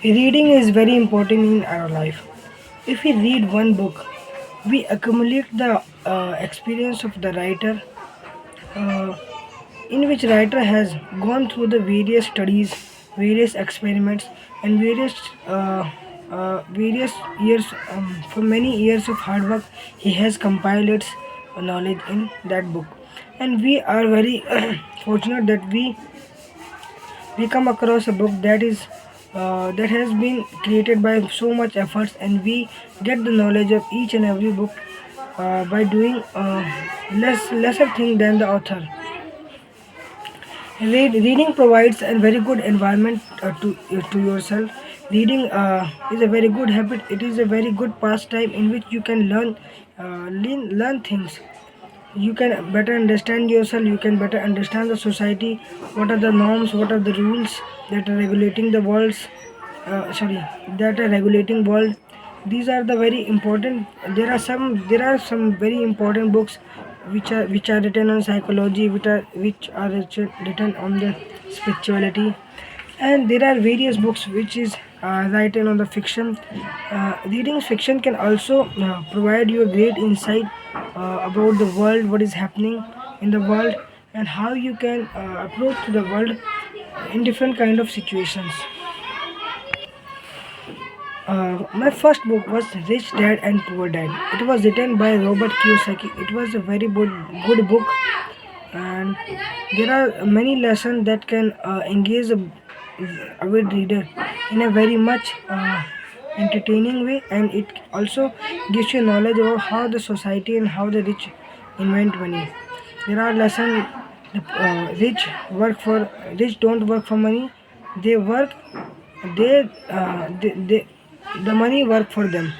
Reading is very important in our life. If we read one book, we accumulate the experience of the writer, uh, in which writer has gone through the various studies, various experiments, and various years for many years of hard work. He has compiled its knowledge in that book, and we are very fortunate that we come across a book that has been created by so much efforts, and we get the knowledge of each and every book by doing lesser thing than the author. Reading provides a very good environment to yourself. Reading is a very good habit. It is a very good pastime in which you can learn things. You can better understand yourself. You can better understand the society. What are the norms? What are the rules that are regulating the worlds? Sorry, that are regulating world. These are the very important. There are some very important books which are written on psychology, which are written on the spirituality, and there are various books which is written on the fiction. Reading fiction can also provide you a great insight about the world, what is happening in the world, and how you can approach to the world in different kind of situations. My first book was Rich Dad and Poor Dad. It was written by Robert Kiyosaki. It was a very good book, and there are many lessons that can engage a avid reader in a very much entertaining way, and it also gives you knowledge about how the society and how the rich invent money. There are lessons. Rich don't work for money. They work. They the money work for them.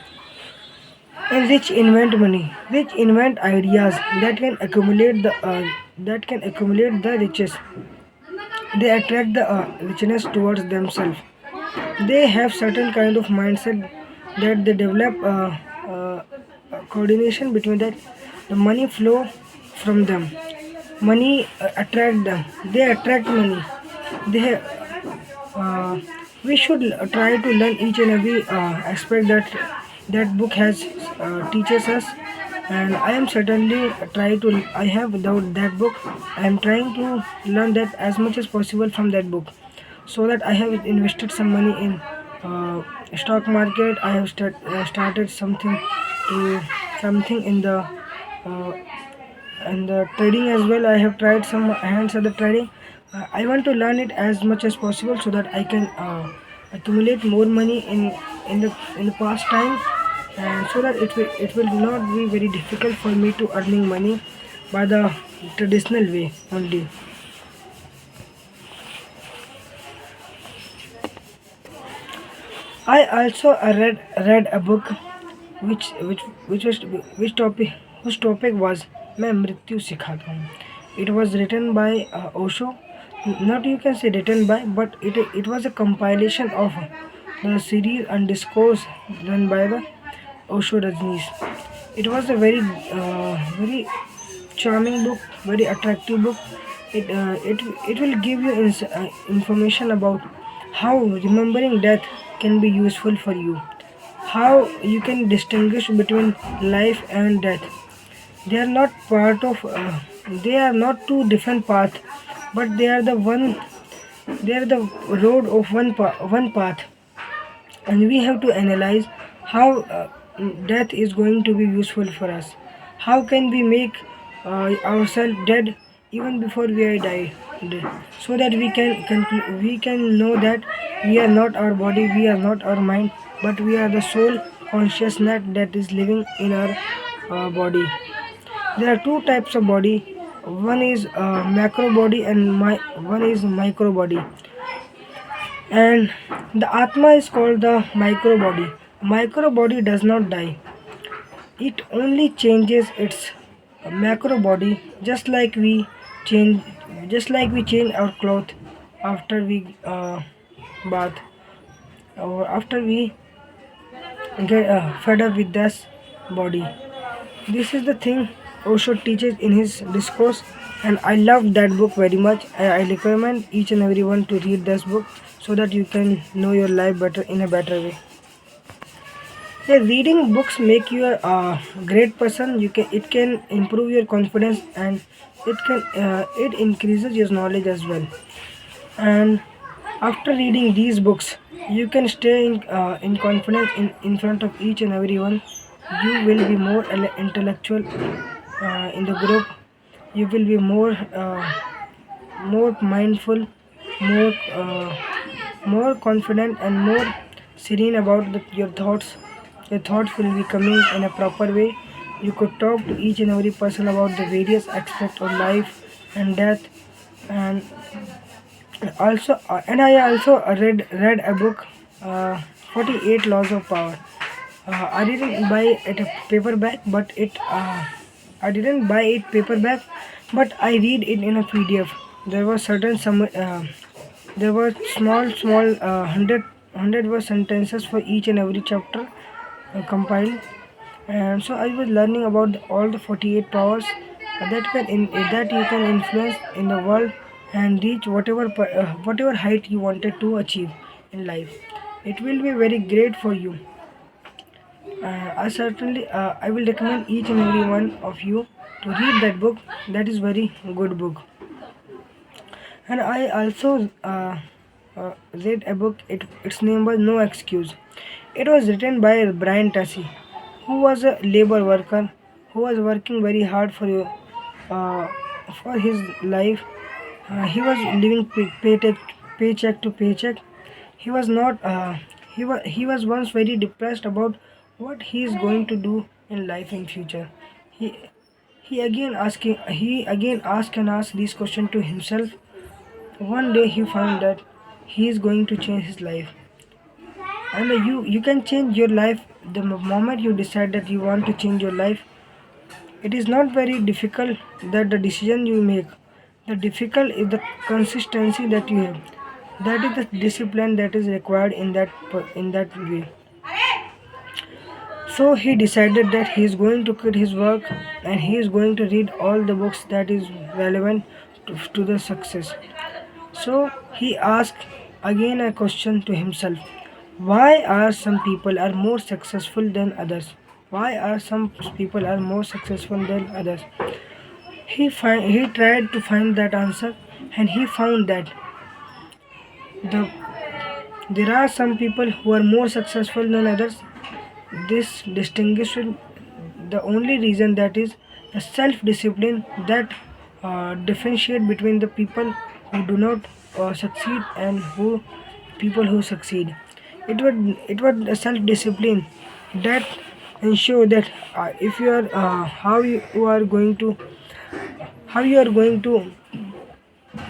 And rich invent money. Rich invent ideas that can accumulate the riches. They attract the richness towards themselves. They have certain kind of mindset that they develop coordination between that. The money flow from them. Money attract them. They attract money. They uh, we should try to learn each and every aspect that book has teaches us, and I am certainly try to I have without that book I am trying to learn that as much as possible from that book, so that I have invested some money in stock market. I have started something uh, in the trading as well. I have tried some hands at the trading. I want to learn it as much as possible so that I can accumulate more money in the past time, and so that it will not be very difficult for me to earning money by the traditional way only. I also read a book which was which topic whose topic was मैं मृत्यु सिखाता हूँ. It was written by Osho. Not you can say written by, but it was a compilation of the series and discourse done by the Osho Rajneesh. It was a very charming book, very attractive book. It will give you information about how remembering death can be useful for you, how you can distinguish between life and death. They are not part of they are not two different paths, but they are the road of one path, and we have to analyze how death is going to be useful for us. How can we make ourselves dead even before we are died, so that we can know that we are not our body, we are not our mind, but we are the soul consciousness that is living in our body. There are two types of body. One is macro body and one is micro body, and the atma is called the micro body. Micro body does not die. It only changes its macro body, change just like we change our cloth after we bath, or after we get fed up with this body. This is the thing Osho teaches in his discourse, and I love that book very much. I recommend each and everyone to read this book so that you can know your life better in a better way. Yeah, reading books make you a great person. It can improve your confidence, and it increases your knowledge as well. And after reading these books, you can stay in confidence in front of each and everyone. You will be more intellectual in the group. You will be more mindful, more more confident, and more serene about your thoughts. Your thoughts will be coming in a proper way. You could talk to each and every person about the various aspects of life and death. And I also read a book, 48 Laws of Power. I didn't buy it a paperback, but it I didn't buy it paperback, but I read it in a PDF. There were certain some there were small 100 word sentences for each and every chapter compiled, and so I was learning about all the 48 powers that you can influence in the world and reach whatever height you wanted to achieve in life. It will be very great for you. I will recommend each and every one of you to read that book. That is very good book. And I also read a book. Its name was No Excuse. It was written by Brian Tracy, who was a labor worker who was working very hard uh, for his life. He was living paycheck to paycheck. He was not. He was once very depressed about what he is going to do in life in future. He he again asked this question to himself. One day he found that he is going to change his life, and you can change your life the moment you decide that you want to change your life. It is not very difficult that the decision you make. The difficult is the consistency that you have. That is the discipline that is required in that way. So he decided that he is going to quit his work and he is going to read all the books that is relevant to the success. So he asked again a question to himself. Why are some people are more successful than others? Why are some people are more successful than others? He tried to find that answer, and he found that the there are some people who are more successful than others. This distinguishing the only reason that is the self-discipline that differentiate between the people who do not succeed and who people who succeed. It was the self-discipline that ensure that if you are you are going to how you are going to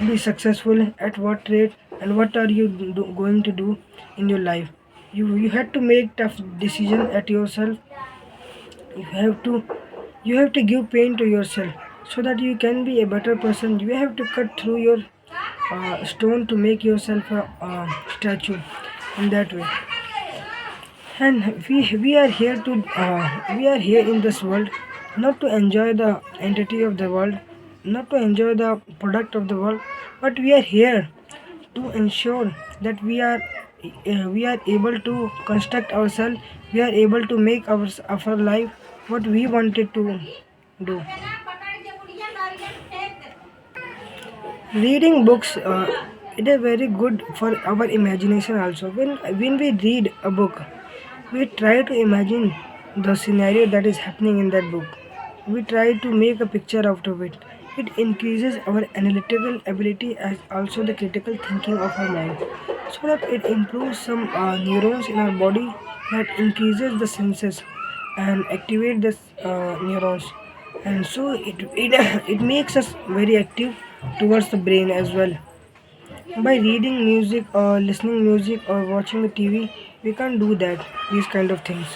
be successful at what rate and what are you going to do in your life. You had to make tough decision at yourself. You have to you have to give pain to yourself so that you can be a better person. You have to cut through your stone to make yourself a statue in that way. And we are here in this world not to enjoy the entity of the world, not to enjoy the product of the world, but we are here to ensure that we are able to construct ourselves. We are able to make our life what we wanted to do. Reading books it is very good for our imagination also. When we read a book, we try to imagine the scenario that is happening in that book. We try to make a picture out of it. It increases our analytical ability as also the critical thinking of our mind, so that it improves some neurons in our body that increases the senses and activate the neurons, and so it it makes us very active towards the brain as well. By reading music or listening music or watching the TV, we can't do that these kind of things.